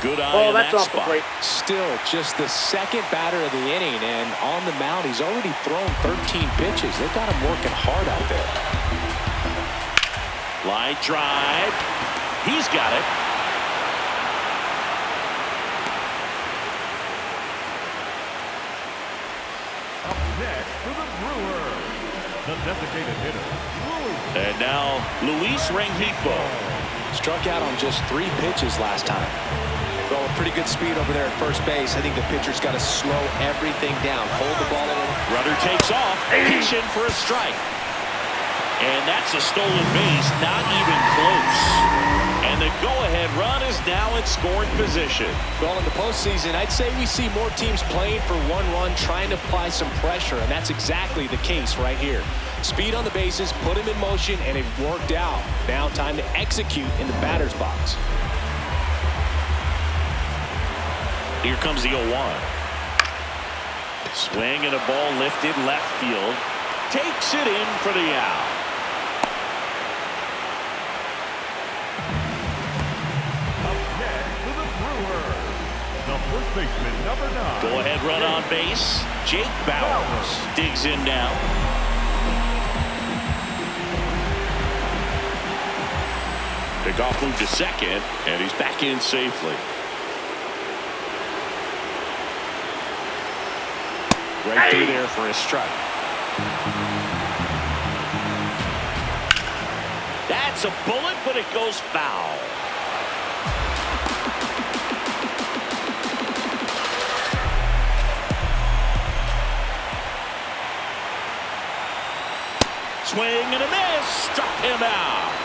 Good eye in that's that off the spot. plate. Still just the second batter of the inning, and on the mound, he's already thrown 13 pitches. They've got him working hard out there. Line drive. He's got it. Up next for the Brewers, the designated hitter, Luis. And now Luis Rengifo. Struck out on just 3 pitches last time. Well, pretty good speed over there at first base. I think the pitcher's got to slow everything down. Hold the ball a little. Runner takes off. Pitch in for a strike. And that's a stolen base. Not even close. And the go-ahead run is now in scoring position. Well, in the postseason, I'd say we see more teams playing for one run, trying to apply some pressure, and that's exactly the case right here. Speed on the bases, put him in motion, and it worked out. Now time to execute in the batter's box. Here comes the 0-1. Swing and a ball lifted left field. Takes it in for the out. Up next for the Brewers, the first baseman, number 9. Go ahead run on base. Jake Bauers digs in now. Pickoff move to second, and he's back in safely. Right through there for a strike. That's a bullet, but it goes foul. Swing and a miss. Struck him out.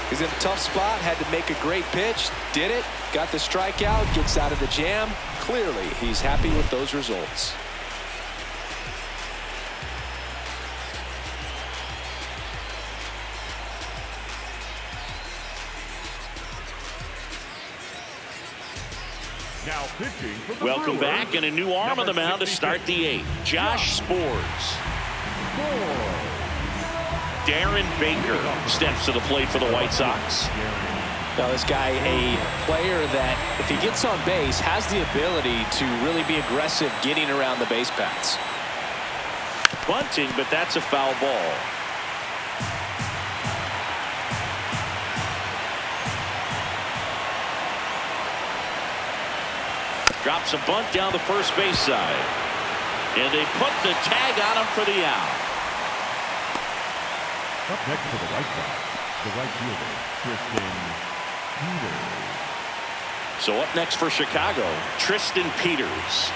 He's in a tough spot, had to make a great pitch, did it, got the strikeout, gets out of the jam. Clearly, he's happy with those results. Now pitching for the Welcome Brewers, back, and a new arm on the mound to start the 8th. Josh Spores. Darren Baker steps to the plate for the White Sox. Now this guy, a player that if he gets on base has the ability to really be aggressive getting around the base paths. Bunting, but that's a foul ball. Drops a bunt down the first base side. And they put the tag on him for the out. Up next for the White Sox, the right fielder, Tristan Peters. So up next for Chicago, Tristan Peters.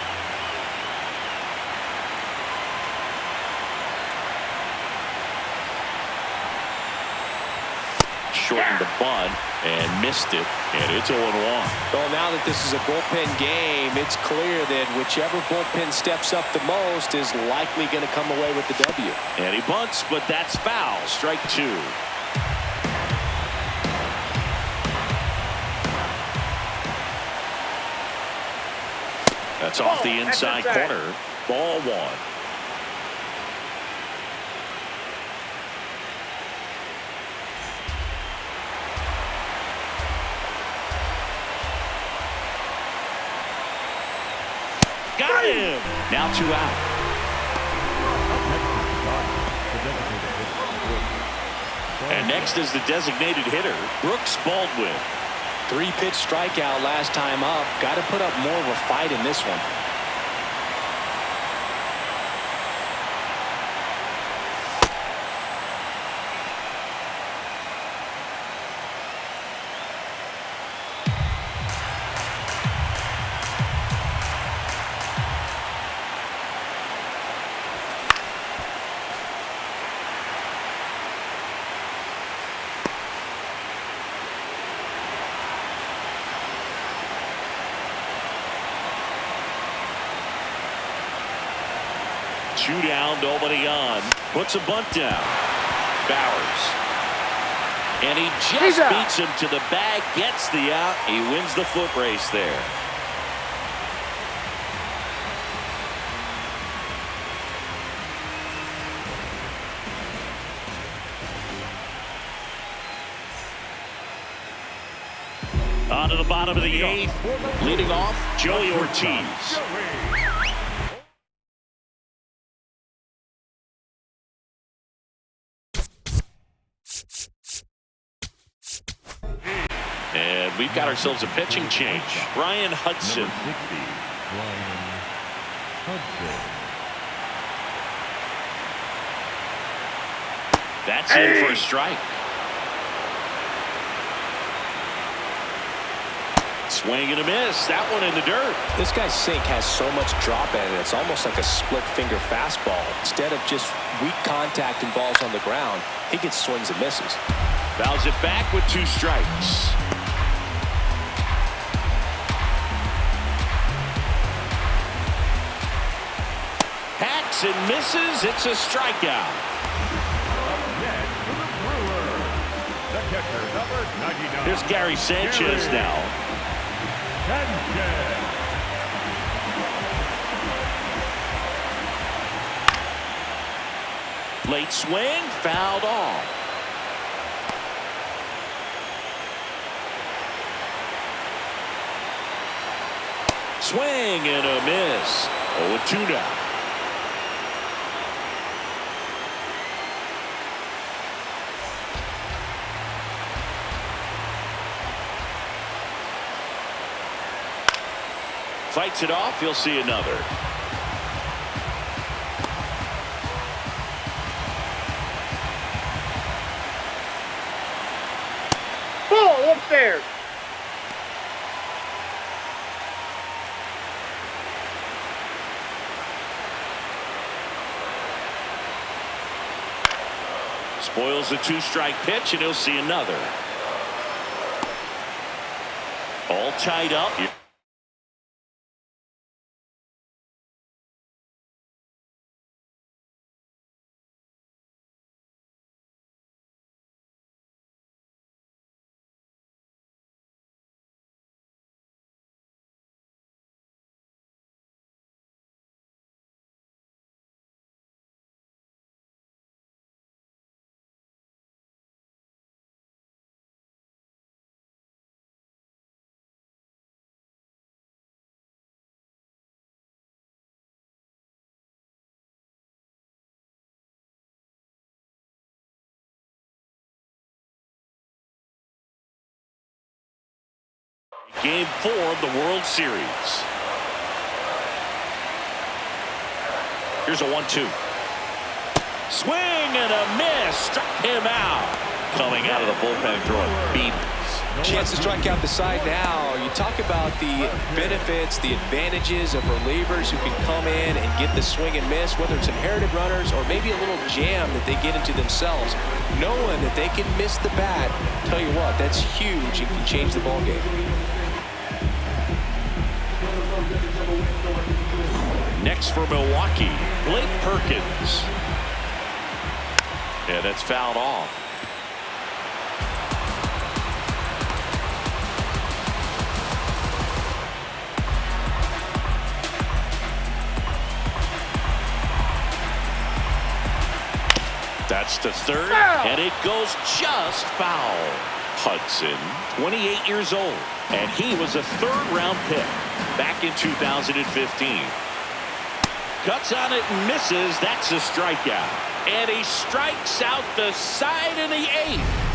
Shortened the bunt and missed it, and it's 0-1. Well, now that this is a bullpen game, it's clear that whichever bullpen steps up the most is likely going to come away with the W. And he bunts, but that's foul. Strike 2. That's off the inside corner. Ball 1. Got him. Now 2 out. And next is the designated hitter, Brooks Baldwin. 3-pitch strikeout last time up. Got to put up more of a fight in this one. Two down, nobody on. Puts a bunt down. Bauers. And he just beats him to the bag, gets the out. He wins the foot race there. Down to the bottom of the eighth. Leading off, Joey Ortiz. And we've got ourselves a pitching change. Ryan Hudson. Number 60, Ryan Hudson. That's in for a strike. Swing and a miss. That one in the dirt. This guy's sink has so much drop in it. It's almost like a split finger fastball. Instead of just weak contact and balls on the ground, he gets swings and misses. Fouls it back with 2 strikes. Hacks and misses. It's a strikeout. Next for the Brewers, the catcher, number 99. Here's Gary Sanchez now. Sanchez. Late swing, fouled off. Swing and a miss. 0-2 now. Fights it off. He'll see another. Ball upstairs. Spoils the 2-strike pitch, and he'll see another. All tied up. Game 4 of the World Series. Here's a 1-2. Swing and a miss. Struck him out. Coming out of the bullpen throwing beatings. Chance to strike out the side now. You talk about the benefits, the advantages of relievers who can come in and get the swing and miss, whether it's inherited runners or maybe a little jam that they get into themselves. Knowing that they can miss the bat, tell you what, that's huge and can change the ball game. Next for Milwaukee, Blake Perkins. Yeah, that's fouled off. That's to third, Foul. and it goes just foul. Hudson, 28 years old, and he was a 3rd-round pick back in 2015. Cuts on it and misses. That's a strikeout. And he strikes out the side in the 8th.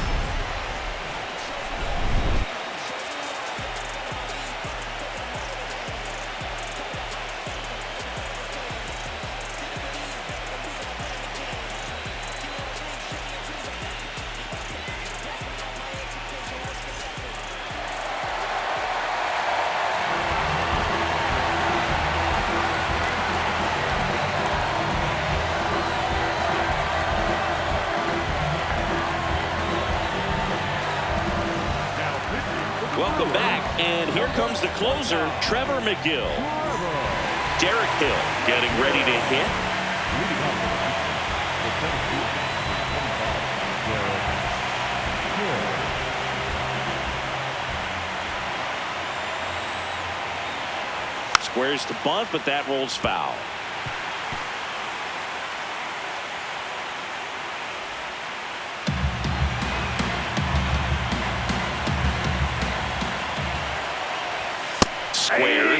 Welcome back, and here comes the closer, Trevor McGill. Derek Hill getting ready to hit. Leading off the ninth, the Tennessee, 25, Derek Hill. Squares to bunt, but that rolls foul.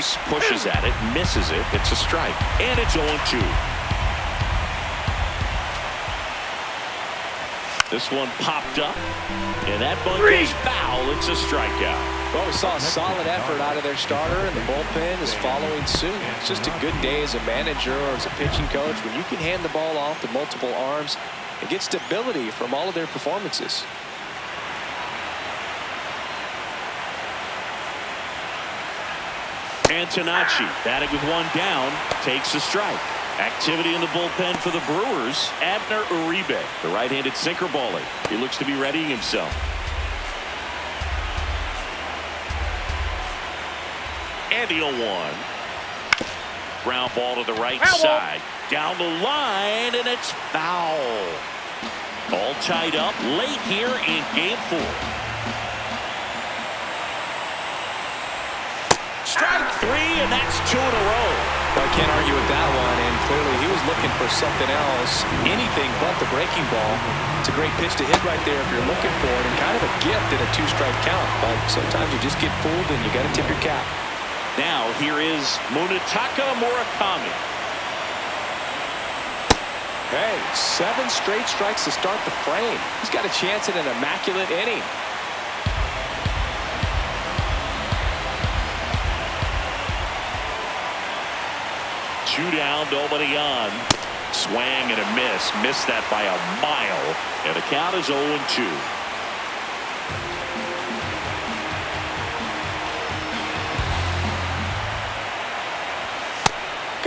2-2, pushes at it, misses it. It's a strike, and it's 0-2. This one popped up, and that ball goes foul. It's a strikeout. Well, we saw a solid effort out of their starter, and the bullpen is following suit. It's just a good day as a manager or as a pitching coach when you can hand the ball off to multiple arms and get stability from all of their performances. Antonacci batting with one down, takes a strike. Activity in the bullpen for the Brewers. Abner Uribe, the right-handed sinker baller. He looks to be readying himself. And the 0-1. Ground ball to the right side. Down the line, and it's foul. All tied up late here in Game 4. Strike 3, and that's 2 in a row. Well, I can't argue with that one, and clearly he was looking for something else, anything but the breaking ball. It's a great pitch to hit right there if you're looking for it, and kind of a gift in a 2-strike count, but sometimes you just get fooled and you got to tip your cap. Now here is Munetaka Murakami. Hey, 7 straight strikes to start the frame. He's got a chance at an immaculate inning. Two down, nobody on. Swang and a miss. Missed that by a mile. And the count is 0-2.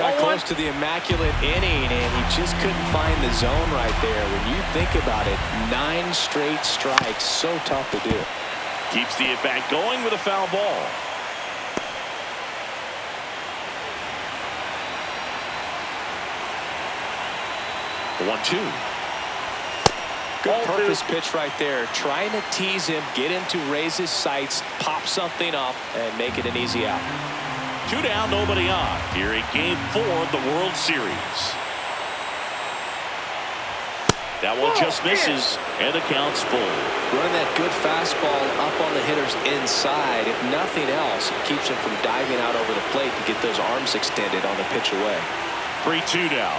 Got close to the immaculate inning, and he just couldn't find the zone right there. When you think about it, 9 straight strikes, so tough to do. Keeps the at-bat going with a foul ball. The 1-2. Good purpose pitch right there. Trying to tease him, get him to raise his sights, pop something up, and make it an easy out. 2 down, nobody on. Here in Game 4 of the World Series. That one just misses, and the count's full. Run that good fastball up on the hitter's inside. If nothing else, it keeps him from diving out over the plate to get those arms extended on the pitch away. 3-2 now.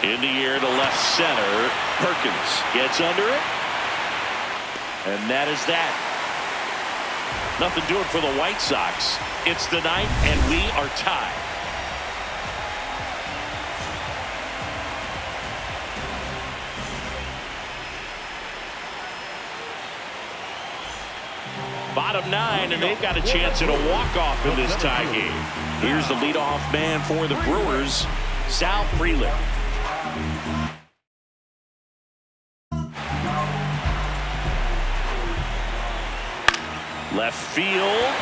In the air to left center. Perkins gets under it. And that is that. Nothing doing for the White Sox. It's the ninth, and we are tied. Bottom 9, and they've got a chance at a walk-off in this tie game. Here's the leadoff man for the Brewers, Sal Frelick. Left field.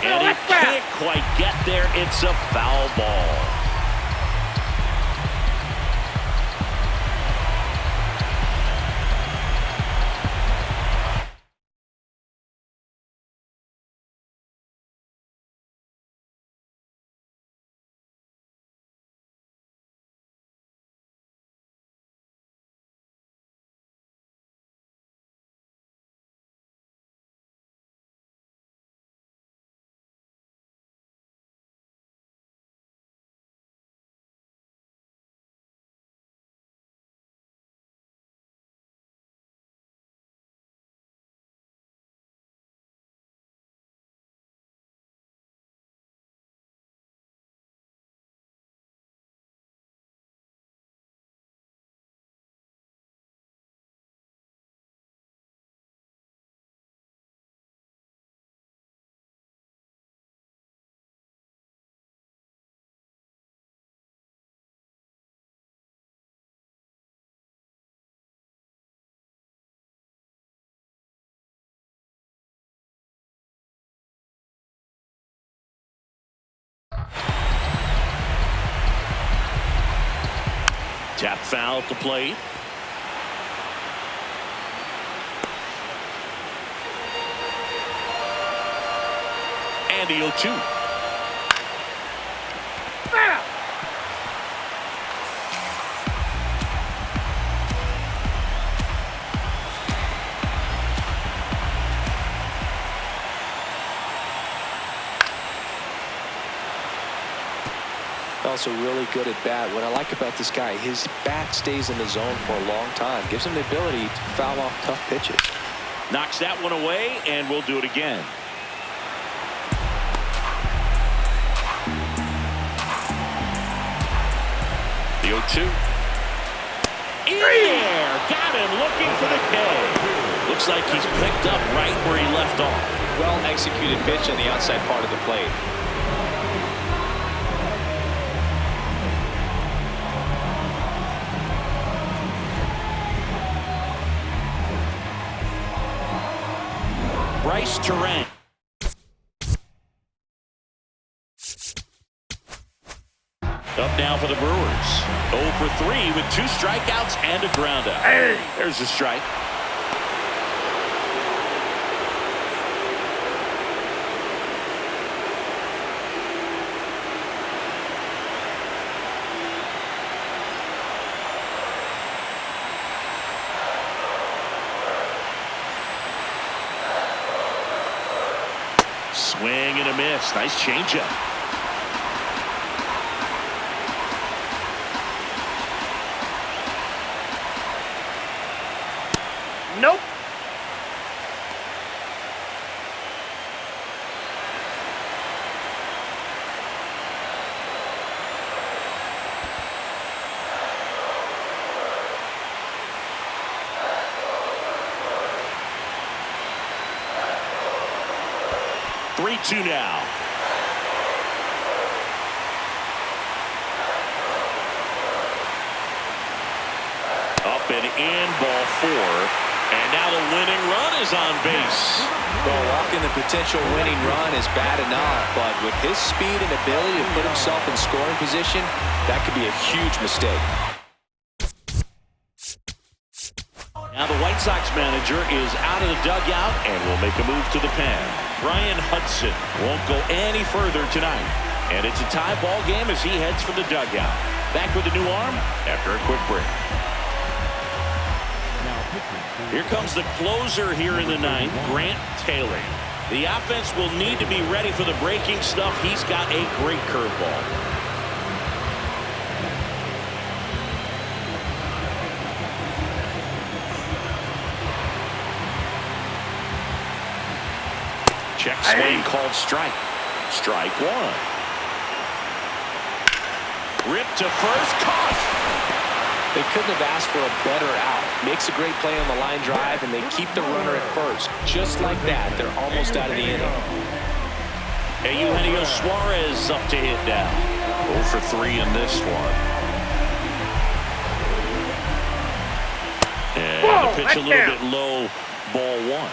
And he can't quite get there. It's a foul ball. Tap foul at the plate. And the 0-2. also really good at bat. What I like about this guy, his bat stays in the zone for a long time. Gives him the ability to foul off tough pitches. Knocks that one away, and we'll do it again. The 0-2. In there! Got him looking for the K. Looks like he's picked up right where he left off. Well executed pitch on the outside part of the plate. Bryce Terang. Up now for the Brewers. 0 for 3 with 2 strikeouts and a groundout. Hey. There's a strike. Swing and a miss. Nice changeup. Nope. Three-two now. Up and in, ball 4. And now the winning run is on base. Well, walking the potential winning run is bad enough, but with his speed and ability to put himself in scoring position, that could be a huge mistake. Now the White Sox manager is out of the dugout and will make a move to the pen. Brian Hudson won't go any further tonight. And it's a tie ball game as he heads for the dugout. Back with a new arm after a quick break. Here comes the closer here in the 9th, Grant Taylor. The offense will need to be ready for the breaking stuff. He's got a great curveball. Check swing called strike. Strike 1. Rip to first, caught. They couldn't have asked for a better out. Makes a great play on the line drive, and they keep the runner at first. Just like that, they're almost out of the inning. And Eugenio Suarez up to hit now. 0 for 3 in this one. And the pitch a little bit low, ball 1.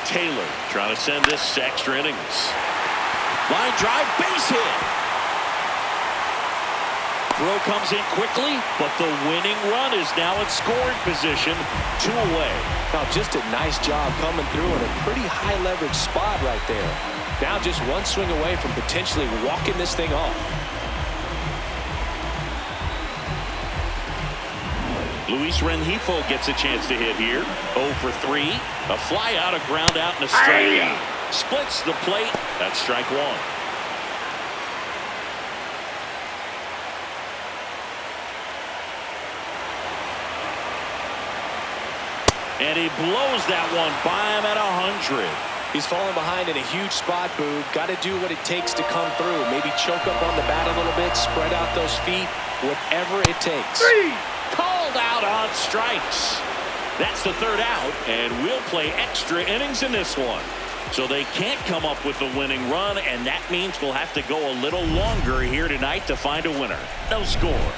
Taylor trying to send this to extra innings. Line drive, base hit. Throw comes in quickly, but the winning run is now in scoring position, 2 away. Now, just a nice job coming through in a pretty high leverage spot right there. Now just one swing away from potentially walking this thing off. Luis Rengifo gets a chance to hit here. 0 for 3. A fly out, a ground out, and a strikeout. Splits the plate. That's strike 1. And he blows that one by him at 100. He's falling behind in a huge spot, Boog. Got to do what it takes to come through. Maybe choke up on the bat a little bit, spread out those feet, whatever it takes. 3. Called out on strikes. That's the 3rd out, and we'll play extra innings in this one. So they can't come up with the winning run, and that means we'll have to go a little longer here tonight to find a winner. No score.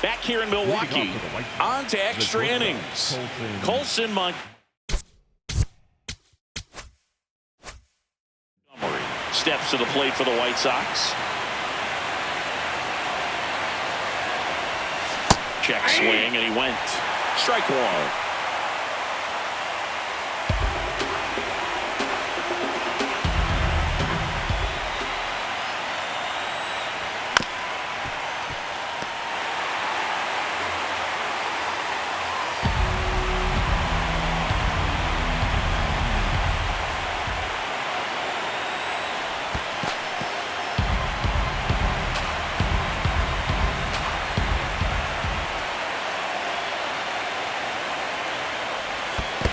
Back here in Milwaukee, on to extra innings. Colson Montgomery steps to the plate for the White Sox. Check swing, and he went. Strike 1.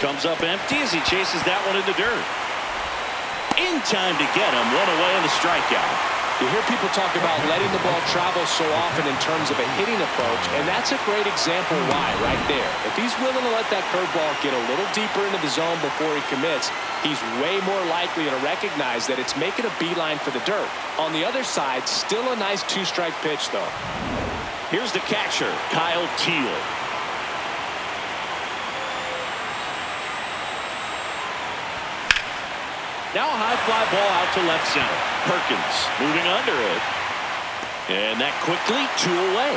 Comes up empty as he chases that one in the dirt. In time to get him. 1 away in the strikeout. You hear people talk about letting the ball travel so often in terms of a hitting approach, and that's a great example why right there. If he's willing to let that curveball get a little deeper into the zone before he commits, he's way more likely to recognize that it's making a beeline for the dirt. On the other side, still a nice 2-strike pitch, though. Here's the catcher, Kyle Teal. Now a high fly ball out to left center. Perkins moving under it. And that quickly 2 away.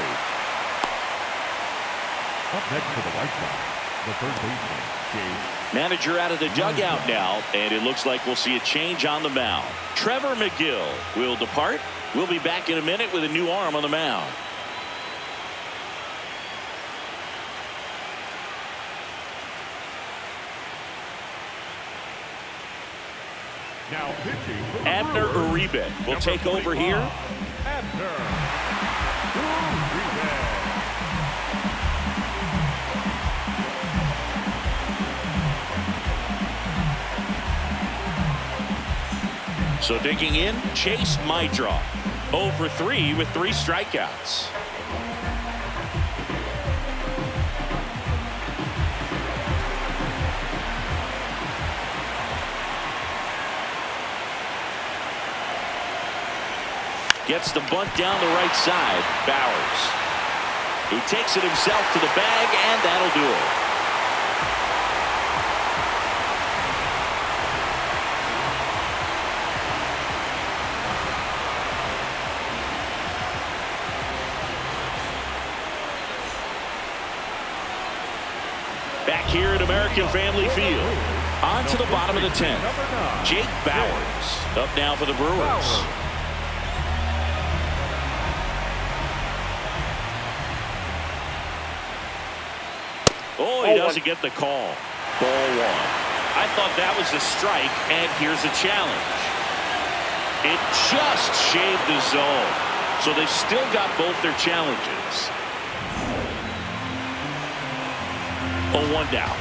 Up next for the White Sox, the third baseman, Jay. Manager out of the dugout now, and it looks like we'll see a change on the mound. Trevor McGill will depart. We'll be back in a minute with a new arm on the mound. Now pitching for the Abner Brewers, Uribe will number take over 45, here. Abner Uribe. So digging in, Chase Mydroff. 0 for 3 with 3 strikeouts. Gets the bunt down the right side. Bowers. He takes it himself to the bag, and that'll do it. Back here at American Family Field. On to the bottom of the 10th. Jake Bowers up now for the Brewers. Oh, he doesn't get the call. Ball 1. I thought that was a strike, and here's a challenge. It just shaved the zone, so they've still got both their challenges. 0-1 down.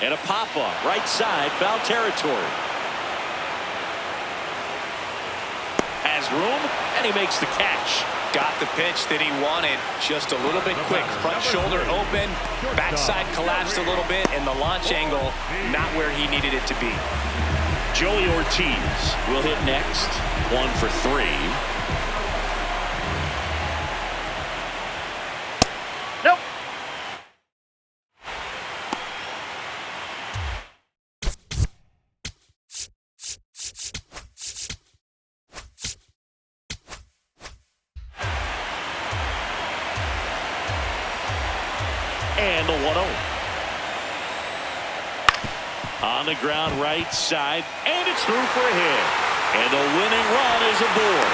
And a pop-up, right side, foul territory. Has room, and he makes the catch. Got the pitch that he wanted, just a little bit quick. Front shoulder open, backside collapsed a little bit, and the launch angle not where he needed it to be. Joey Ortiz will hit next. 1 for 3. And the 1-0. On the ground right side, and it's through for a hit. And the winning run is aboard.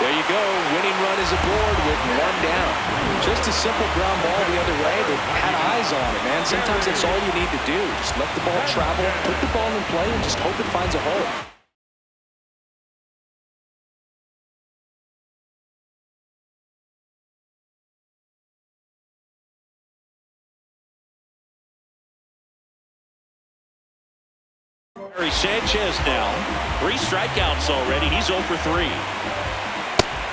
There you go. Winning run is aboard with one down. Just a simple ground ball the other way, but had eyes on it, man. Sometimes that's all you need to do. Just let the ball travel, put the ball in play, and just hope it finds a hole. Sanchez now. 3 strikeouts already. He's 0 for 3.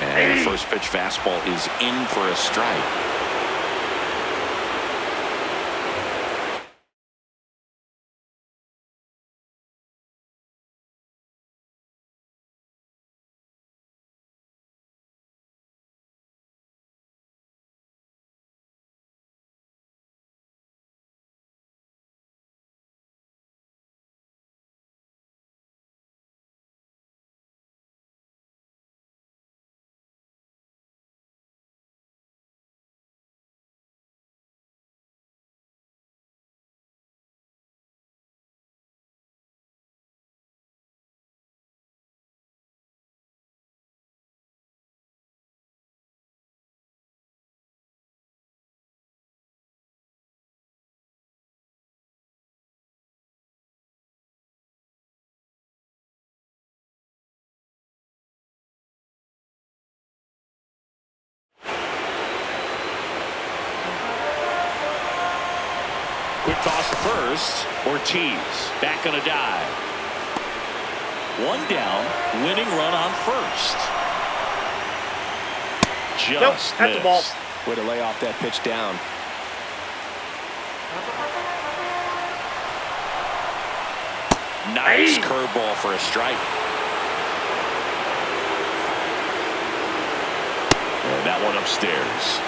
And the first pitch fastball is in for a strike. Quick toss to first. Ortiz back on a dive. 1 down. Winning run on first. Just That's the ball. missed. Way to lay off that pitch down. Nice curveball for a strike. And that one upstairs.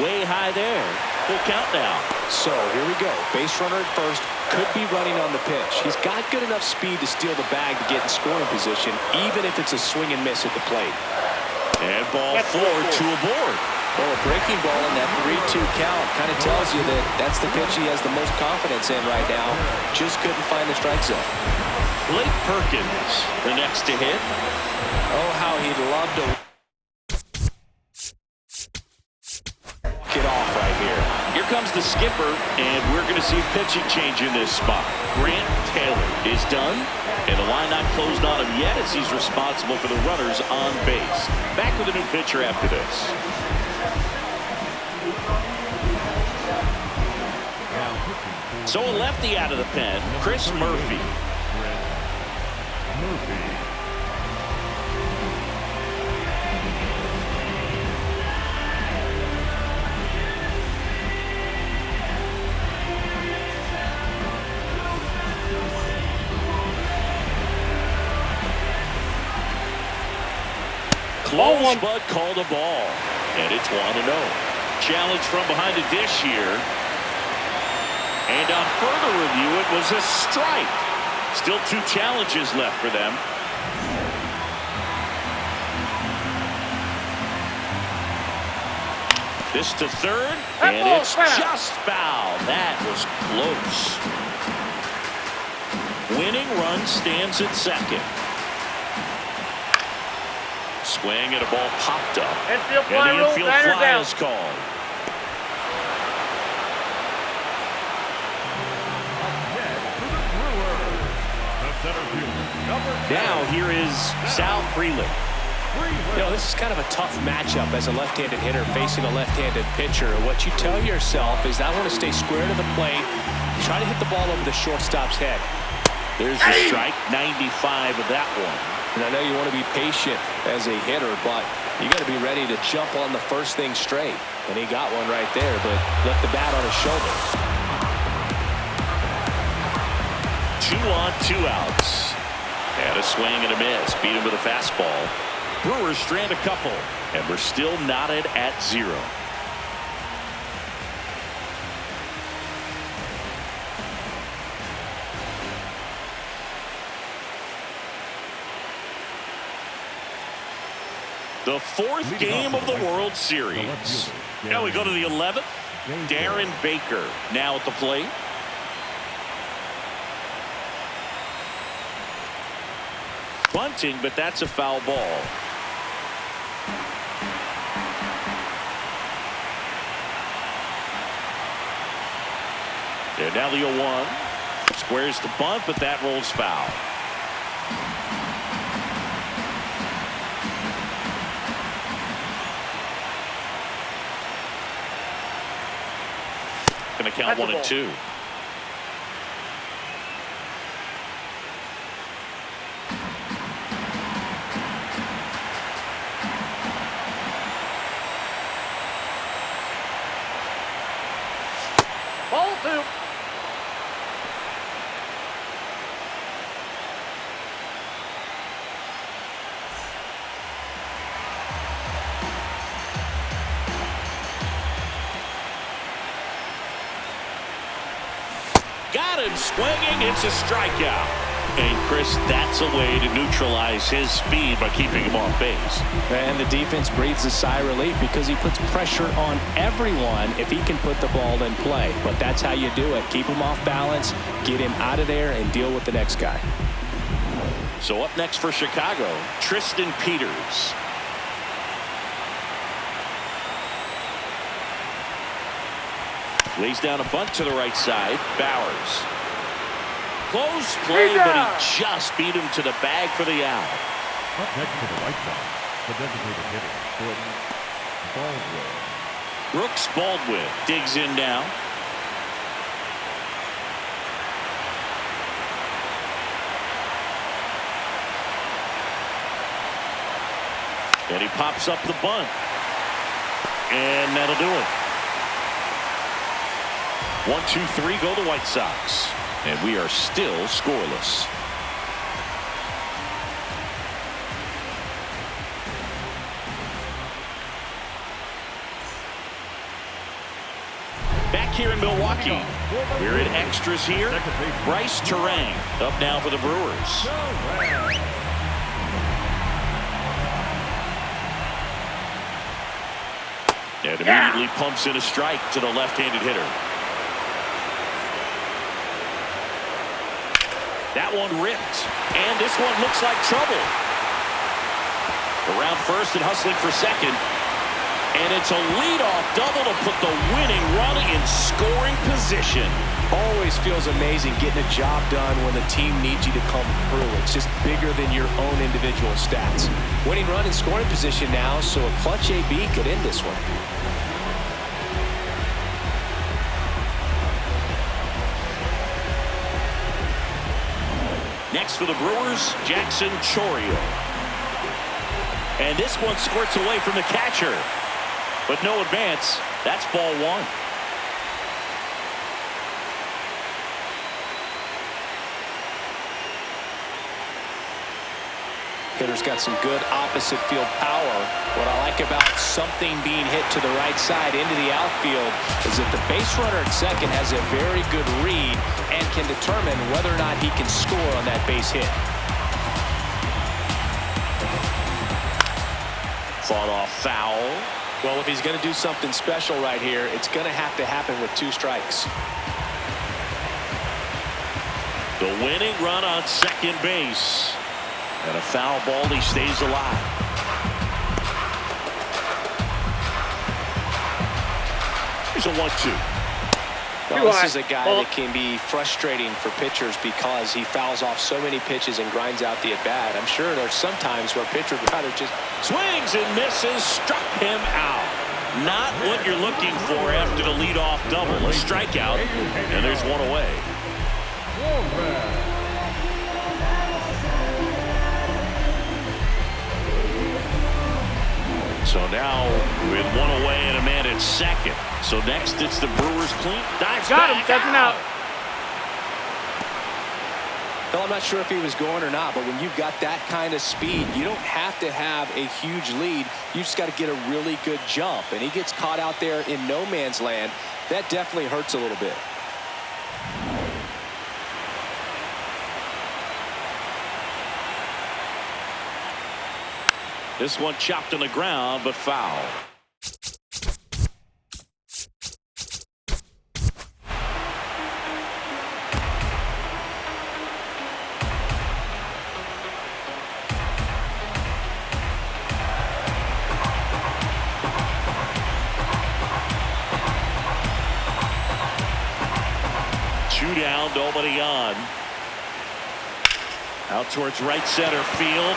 Way high there. Full count now. So here we go. Base runner at first. Could be running on the pitch. He's got good enough speed to steal the bag to get in scoring position, even if it's a swing and miss at the plate. And ball 4 to aboard. Well, a breaking ball in that 3-2 count kind of tells you that that's the pitch he has the most confidence in right now. Just couldn't find the strike zone. Blake Perkins, the next to hit. Oh, how he'd love to get off right here. Here comes the skipper, and we're going to see a pitching change in this spot. Grant Taylor is done, and the line not closed on him yet as he's responsible for the runners on base. Back with a new pitcher after this. So a lefty out of the pen, Chris Murphy. Close, but called a ball. And it's 1-0. Challenge from behind the dish here. And on further review, it was a strike. Still 2 challenges left for them. This to third, and it's just foul. That was close. Winning run stands at second. Swing and a ball popped up. Infield And fly the rule, infield batter fly down. is called. Now here is Sal Freeland. You know, this is kind of a tough matchup as a left-handed hitter facing a left-handed pitcher. What you tell yourself is I want to stay square to the plate, try to hit the ball over the shortstop's head. There's the strike, 95 of that one. And I know you want to be patient as a hitter, but you got to be ready to jump on the first thing straight. And he got one right there, but left the bat on his shoulder. 2 on, 2 outs. And a swing and a miss. Beat him with a fastball. Brewers strand a couple, and we're still knotted at 0. The fourth game of the World Series. Now we go to the 11th. Darren Baker now at the plate. Bunting, but that's a foul ball. And now the 0-1. Squares the bunt, but that rolls foul. Going to count 1-2. Ball 2. Got him swinging. It's a strikeout. And Chris, that's a way to neutralize his speed by keeping him off base. And the defense breathes a sigh of relief because he puts pressure on everyone if he can put the ball in play. But that's how you do it. Keep him off balance, get him out of there, and deal with the next guy. So up next for Chicago, Tristan Peters. Lays down a bunt to the right side. Bowers. Close play, but he just beat him to the bag for the out. Up next to the right side, the designated hitter, Brooks Baldwin. Brooks Baldwin digs in now. And he pops up the bunt. And that'll do it. 1-2-3 go the White Sox. And we are still scoreless. Back here in Milwaukee, we're in extras here. Bryce Terang up now for the Brewers. And immediately pumps in a strike to the left-handed hitter. That one ripped. And this one looks like trouble. Around first and hustling for second. And it's a leadoff double to put the winning run in scoring position. Always feels amazing getting a job done when the team needs you to come through. It's just bigger than your own individual stats. Winning run in scoring position now, so a clutch AB could end this one. Next for the Brewers, Jackson Chourio. And this one squirts away from the catcher. But no advance. That's ball 1. Hitter's got some good opposite field power. What I like about something being hit to the right side into the outfield is that the base runner at second has a very good read and can determine whether or not he can score on that base hit. Fought off foul. Well, if he's going to do something special right here, it's going to happen with 2 strikes. The winning run on second base. And a foul ball, he stays alive. Here's a 1-2. Well, this is a guy that can be frustrating for pitchers because he fouls off so many pitches and grinds out the at-bat. I'm sure there's some times where a pitcher would rather just swings and misses, struck him out. Not what you're looking for after the leadoff double. A strikeout, and there's one away. So now with one away and a man at second. So next it's the Brewers clean. Dives Got him, stepping out. Well, I'm not sure if he was going or not, but when you've got that kind of speed, you don't have to have a huge lead. You just got to get a really good jump. And he gets caught out there in no man's land. That definitely hurts a little bit. This one chopped on the ground, but foul. Two down, nobody on. Out towards right center field.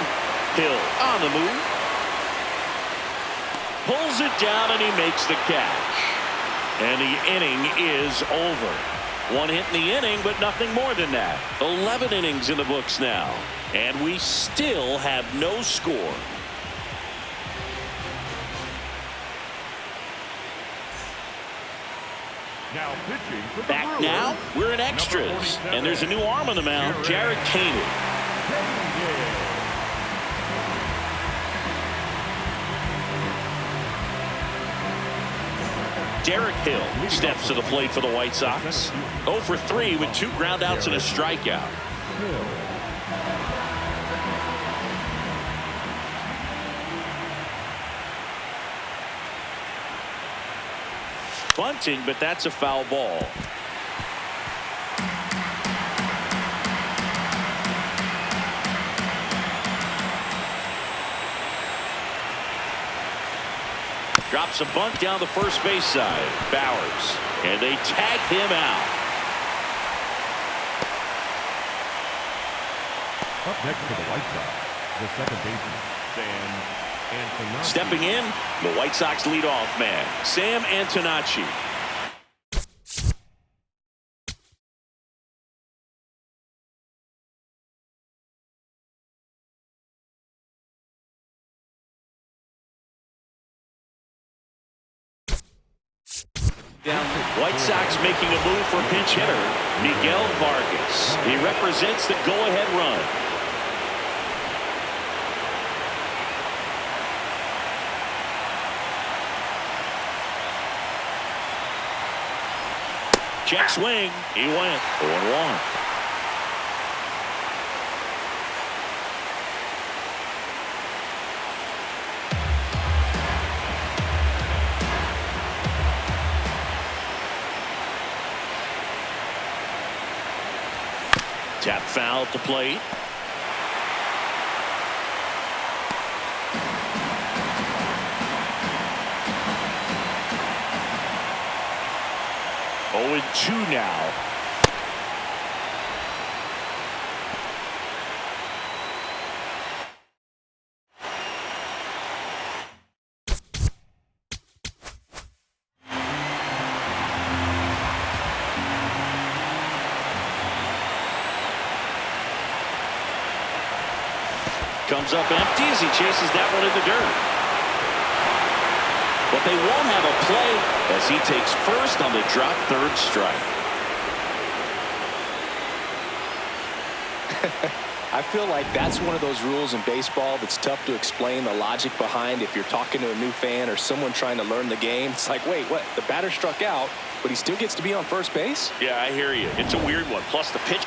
Hill on the move. Pulls it down and he makes the catch. And the inning is over. One hit in the inning, but nothing more than that. 11 innings in the books now. And we still have no score. Now pitching for the Back Brewers, now, we're in extras. number 47, And there's a new arm on the mound, Jared Koenig. Derek Hill steps to the plate for the White Sox. 0 for 3 with 2 groundouts and a strikeout. Bunting, but that's a foul ball. Drops a bunt down the first base side. Bowers. And they tag him out. Up next for the White Sox, the second baseman, Sam Antonacci. Stepping in, the White Sox leadoff man, Sam Antonacci. White Sox making a move for pinch hitter Miguel Vargas. He represents the go-ahead run. Check swing. He went 0-1. Tap foul to plate. Oh, and 2 now. Comes up empty as he chases that one in the dirt. But they won't have a play as he takes first on the drop third strike. I feel like that's one of those rules in baseball that's tough to explain the logic behind if you're talking to a new fan or someone trying to learn the game. It's like, wait, what? The batter struck out, but he still gets to be on first base? Yeah, I hear you. It's a weird one. Plus the pitch.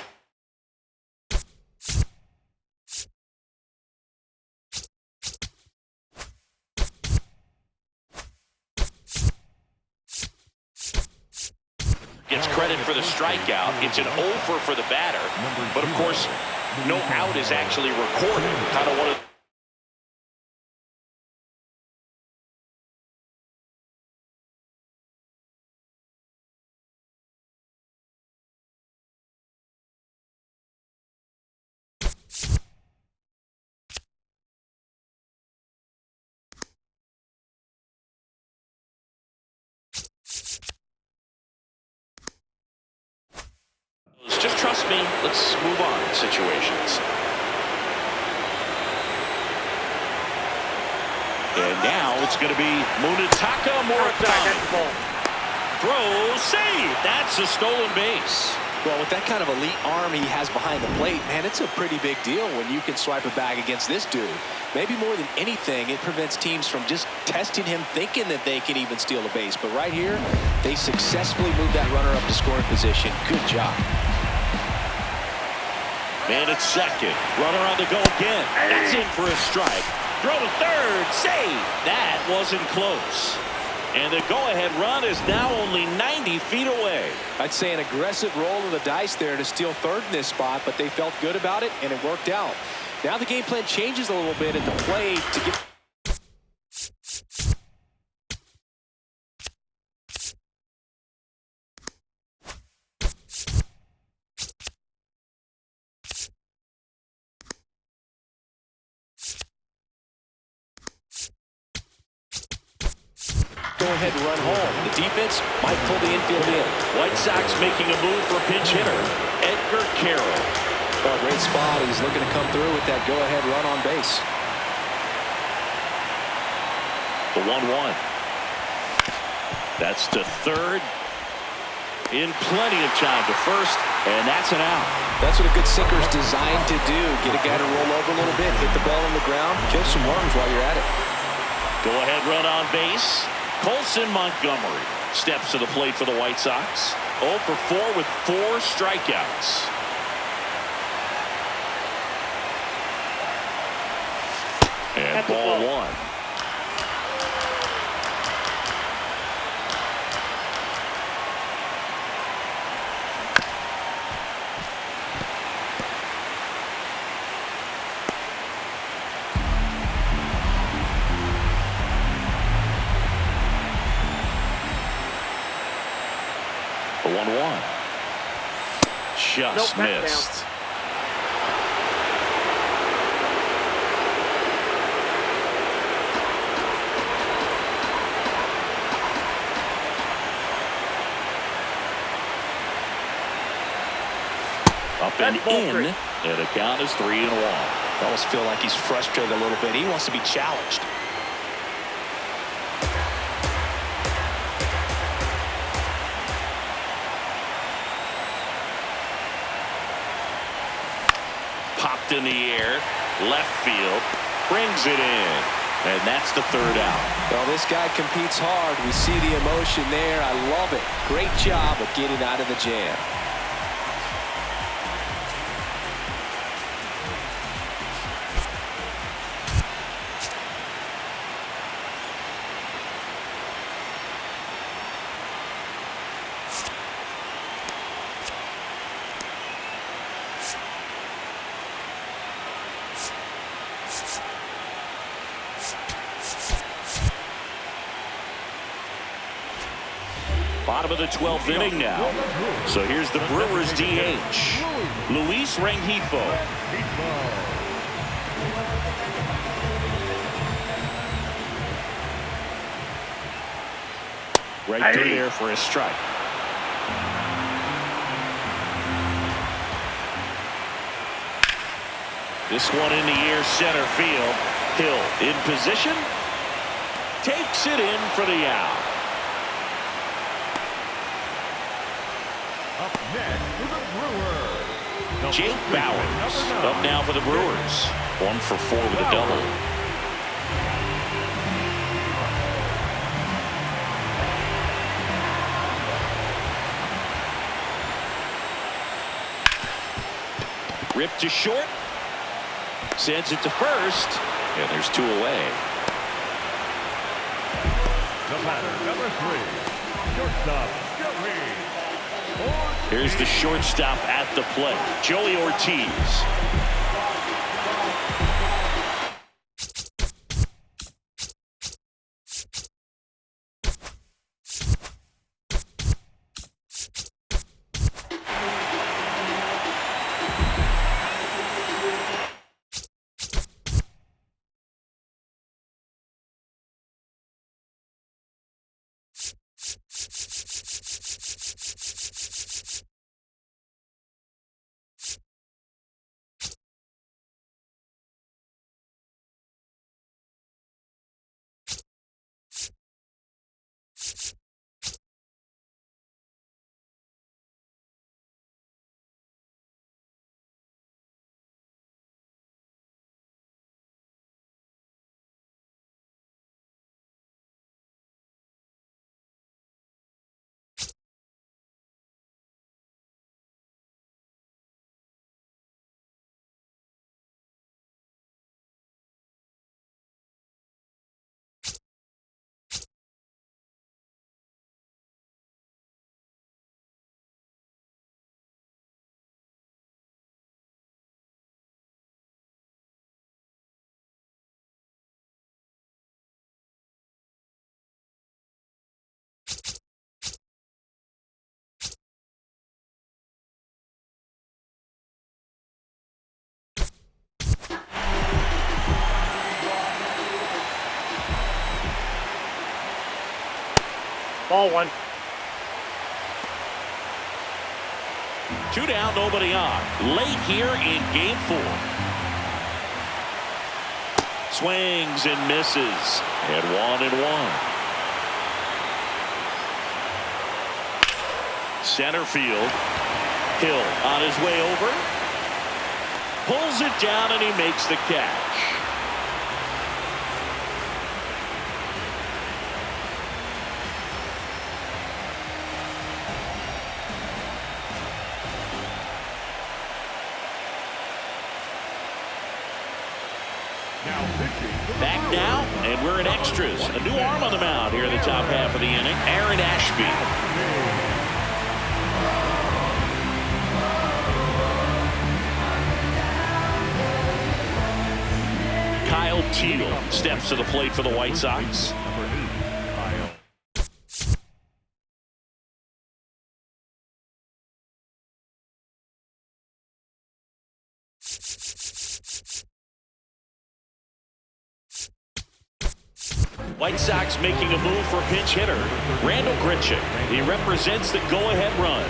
Gets credit for the strikeout. It's an over for the batter. But, of course, no out is actually recorded. Kind of one of just trust me. Let's move on situations. And now it's going to be Munetaka Murakami. Throw, save. That's a stolen base. Well, with that kind of elite arm he has behind the plate, man, it's a pretty big deal when you can swipe a bag against this dude. Maybe more than anything, it prevents teams from just testing him, thinking that they can even steal a base. But right here, they successfully moved that runner up to scoring position. Good job. Man at second. Runner on the go again. That's in for a strike. Throw to third. Save. That wasn't close. And the go-ahead run is now only 90 feet away. I'd say an aggressive roll of the dice there to steal third in this spot, but they felt good about it, and it worked out. Now the game plan changes a little bit at the plate to get... Go ahead and run home. The defense might pull the infield in. White Sox making a move for pinch hitter Edgar Carroll. Oh, great spot. He's looking to come through with that go-ahead run on base. The 1-1. That's to third. In plenty of time to first, and that's an out. That's what a good sinker is designed to do. Get a guy to roll over a little bit, hit the ball on the ground, kill some worms while you're at it. Go ahead run on base. Colson Montgomery steps to the plate for the White Sox. 0 for 4 with 4 strikeouts. And ball 1. The 1-1. Just missed. Up and in, and the count is 3-1. I almost feel like he's frustrated a little bit. He wants to be challenged. Popped in the air, left field, brings it in, and that's the third out. Well, this guy competes hard. We see the emotion there. I love it. Great job of getting out of the jam. Bottom of the 12th inning now. So here's the Brewers DH, Luis Rengifo. Right through there for a strike. This one in the air, center field. Hill in position. Takes it in for the out. Up next for the Brewers, Jake Bowers up now for the Brewers. 1 for 4 with a double. Ripped to short. Sends it to first. And there's 2 away. The batter, number 3, shortstop, Joey. Here's the shortstop at the plate, Joey Ortiz. Ball one. 2 down, nobody on. Late here in game 4. Swings and misses. And 1-1. Center field. Hill on his way over. Pulls it down and he makes the catch. Back now, and we're in extras. A new arm on the mound here in the top half of the inning. Aaron Ashby. Kyle Teal steps to the plate for the White Sox. White Sox making a move for pinch hitter Randall Grichuk. He represents the go-ahead run.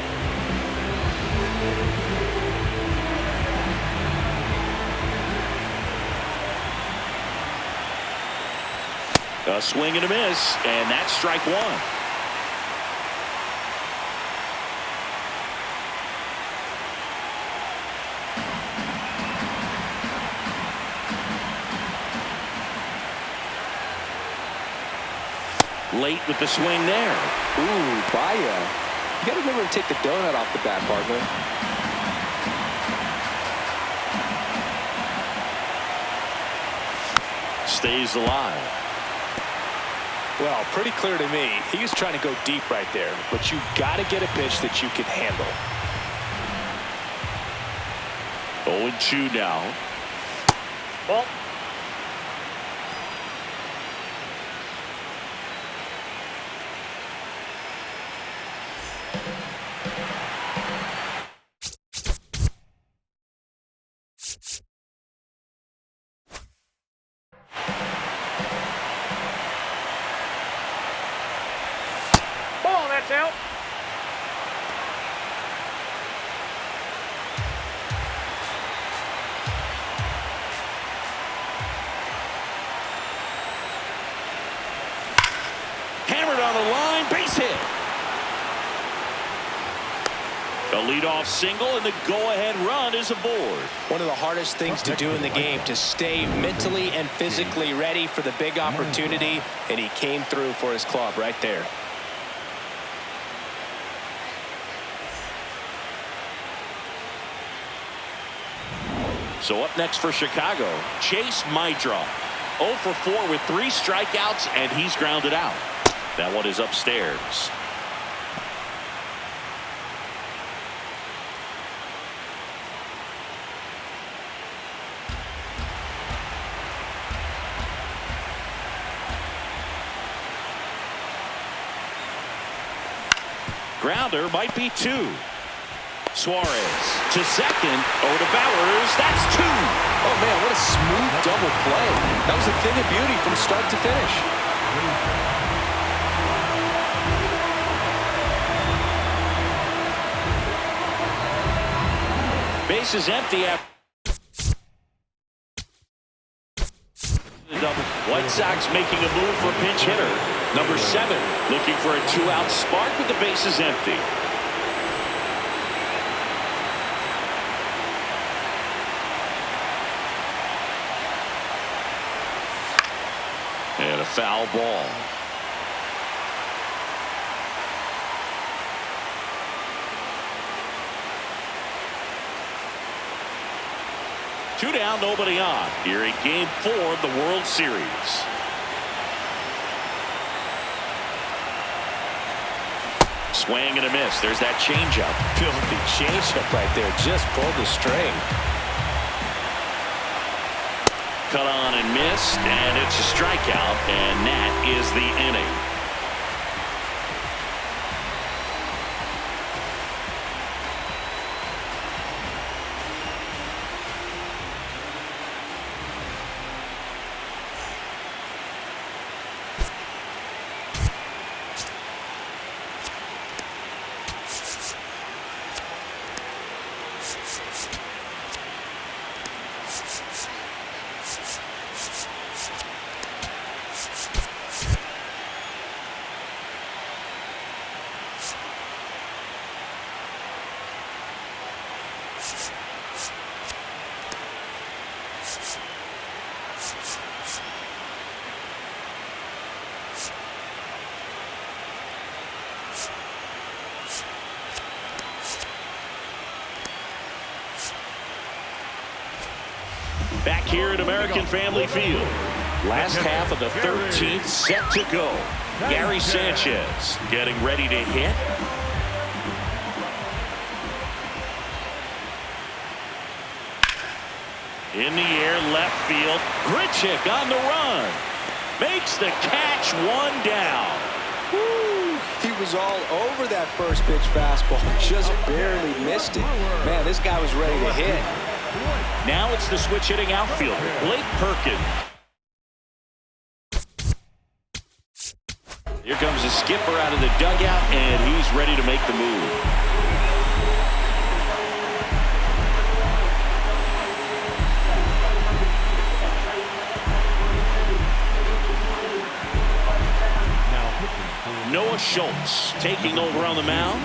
A swing and a miss, and that's strike 1. Late with the swing there. Ooh, Baya. You got to remember to take the donut off the bat, partner. Stays alive. Well, pretty clear to me. He was trying to go deep right there, but you got to get a pitch that you can handle. 0-2 now. Ball. That's out. Hammered on the line, base hit. A leadoff single, and the go-ahead run is aboard. One of the hardest things to do in the game, to stay mentally and physically ready for the big opportunity, and he came through for his club right there. So up next for Chicago, Chase Meidroth. 0 for 4 with 3 strikeouts, and he's grounded out. That one is upstairs. Grounder might be 2. Suarez to second. To Bowers. That's 2. Oh, man, what a smooth double play. That was a thing of beauty from start to finish. Base is empty after the double. White Sox making a move for pinch hitter number 7, looking for a 2-out spark with the bases empty. And a foul ball. Two down, nobody on. Here in Game 4 of the World Series. Swing and a miss. There's that changeup. Filthy changeup right there. Just pulled the string. Cut on and missed, and it's a strikeout, and that is the inning. Back here at American Family Field. Last half of the 13th set to go. Gary Sanchez getting ready to hit. In the air, left field. Grichuk on the run. Makes the catch, one down. Woo! He was all over that first pitch fastball. Just barely missed it. Man, this guy was ready to hit. Now it's the switch hitting outfielder, Blake Perkins. Here comes the skipper out of the dugout, and he's ready to make the move. Noah Schultz taking over on the mound.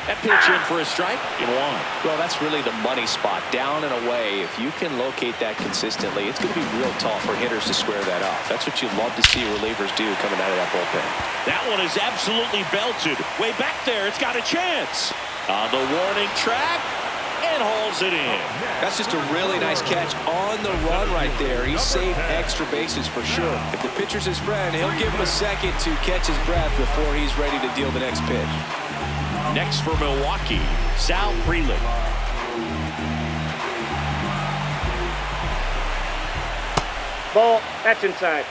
That pitch in for a strike in one. Well, that's really the money spot, down and away. If you can locate that consistently, it's going to be real tough for hitters to square that up. That's what you'd love to see relievers do coming out of that bullpen. That one is absolutely belted. Way back there, it's got a chance. On the warning track, and hauls it in. That's just a really nice catch on the run right there. He saved extra bases for sure. If the pitcher's his friend, he'll give him a second to catch his breath before he's ready to deal the next pitch. Next for Milwaukee, Sal Frelick. Ball. That's inside.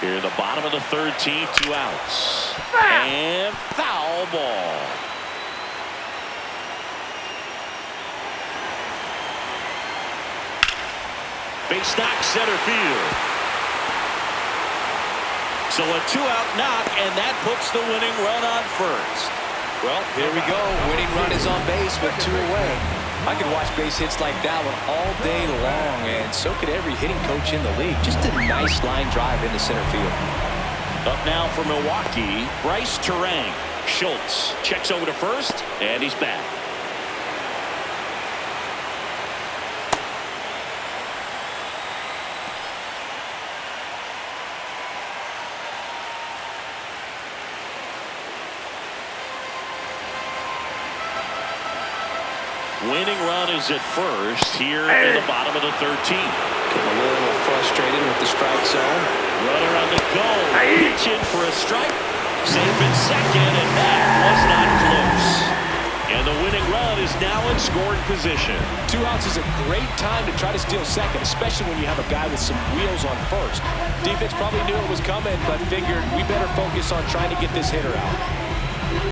Here in the bottom of the 13th, 2 outs. And foul ball. Base knock center field. So a 2-out knock, and that puts the winning run on first. Well, here we go. Winning run is on base with 2 away. I could watch base hits like that one all day long, and so could every hitting coach in the league. Just a nice line drive into center field. Up now for Milwaukee, Bryce Terang. Schultz checks over to first, and he's back. Winning run is at first here in the bottom of the 13th. Getting a little frustrated with the strike zone. Runner on the go. Pitch in for a strike. Safe at second, and that was not close. And the winning run is now in scoring position. 2 outs is a great time to try to steal second, especially when you have a guy with some wheels on first. Defense probably knew it was coming, but figured we better focus on trying to get this hitter out.